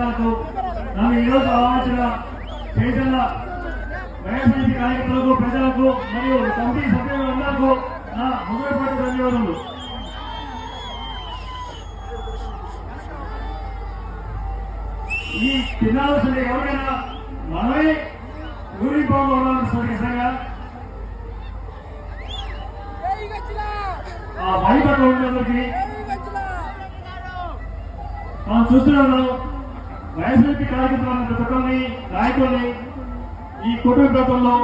ప్రజలకు నన్ను ఈరోజు ఆహ్వానించిన చైతన్య వైఎస్ఆర్సీపీ కార్యకర్తలకు ప్రజలకు మరియు కమిటీ సభ్యులందరికీ నా హృదయపూర్వక ధన్యవాదాలు. ఈ తినాల్సిన ఎవరికైనా మనమే ఊరిపోవడం ఉండాల్సిన నిజంగా ఆ భయపడ ఉండేందుకు మనం చూస్తున్నాము. వైఎస్ఆర్సీపీ కార్యకర్తలు ప్రతి ఒక్కరిని నాయకుల్ని ఈ కుటుంబ ప్రాంతంలో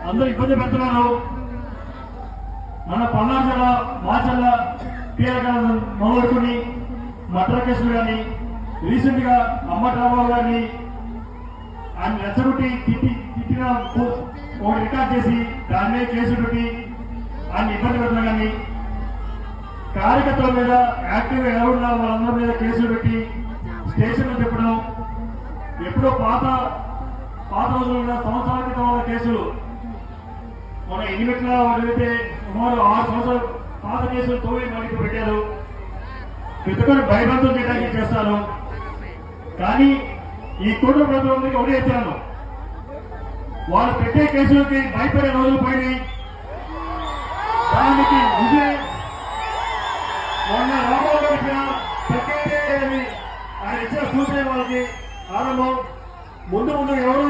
అందరూ ఇబ్బంది పెడుతున్నారు. మన పల్నాడు జిల్లా మాచల్ల పిఆర్ మొదలుకొని మర్డర్ కేసులు కానీ రీసెంట్ గా అమ్మటరాబాబు గారిని ఆయన రెచ్చగొట్టి తిట్టిన ఒకటి రికార్డ్ చేసి దాని మీద కేసులు పెట్టి ఆయన ఇబ్బంది పెడుతున్నా కానీ కార్యకర్తల మీద యాక్టివ్గా ఎలా ఉన్నా వాళ్ళందరి మీద కేసులు పెట్టి స్టేషన్లో చెప్పడం ఎప్పుడో పాత రోజుల్లో సంవత్సరాల క్రితం ఉన్న కేసులు మన ఎన్నిమిట్ల ఏదైతే సుమారు 6 సంవత్సరాలు పాత కేసులు తోవి మనకి పెట్టారు. ప్రతి ఒక్కరు భయభ్రాంతం చేయడానికి చేస్తారు. కానీ ఈ కుటుంబ ప్రభుత్వానికి ఒకటి ఎత్తాను, వాళ్ళు పెట్టే కేసులకి భయపడే రోజులు పోయినాయి. దానికి నిజే మొన్న రాబోయే పెట్టేది ఆయన ఇచ్చిన సూచన వాళ్ళకి ఆరంభం. ముందు ఎవరు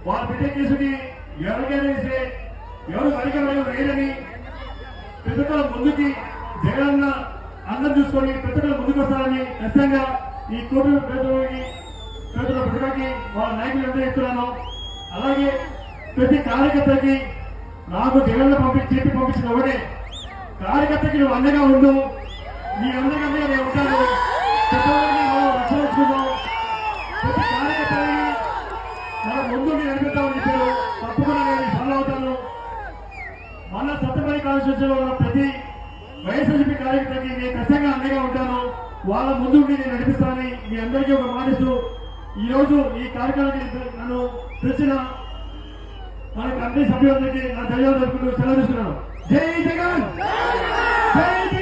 వాళ్ళు పెట్టే కేసుకి ఎవరికైనా ఎవరు పరికరం వేయదని ప్రతి ఒక్కరు ముందుకి జగనన్న అందం చూసుకొని ప్రతి ఒక్కరు ముందుకు వస్తారని ఖచ్చితంగా ఈ కోటి ప్రజలకి వాళ్ళ నాయకులు ఎంత చెప్తున్నాను. అలాగే ప్రతి కార్యకర్తకి నాకు జగన్ చెప్పి పంపించిన ఒకటే, కార్యకర్తకి నువ్వు అండగా ఉండు, నీ అందరికీ నేను ఉంటాను, పెద్దవాళ్ళని మనం రక్షించుకుందాం, ప్రతి కార్యకర్తని మనం ముందు నడిపిద్దామని చెప్పారు. తప్పకుండా నేను ఫాలో అవుతాను. మన సత్తపల్లి కాన్స్టిట్యూన్సీలో ఉన్న ప్రతి వైఎస్ఆర్సీపీ కార్యకర్తకి నేను ఖచ్చితంగా అండగా ఉంటాను, వాళ్ళ ముందు నేను నడిపిస్తానని మీ అందరికీ ఒక మాటిస్తూ ఈ రోజు ఈ కార్యక్రమానికి నన్ను తెచ్చిన మన కమిటీ సభ్యులందరికీ నా ధన్యవాదాలు సెలవు తీసుకున్నాను. జై జగన్, జై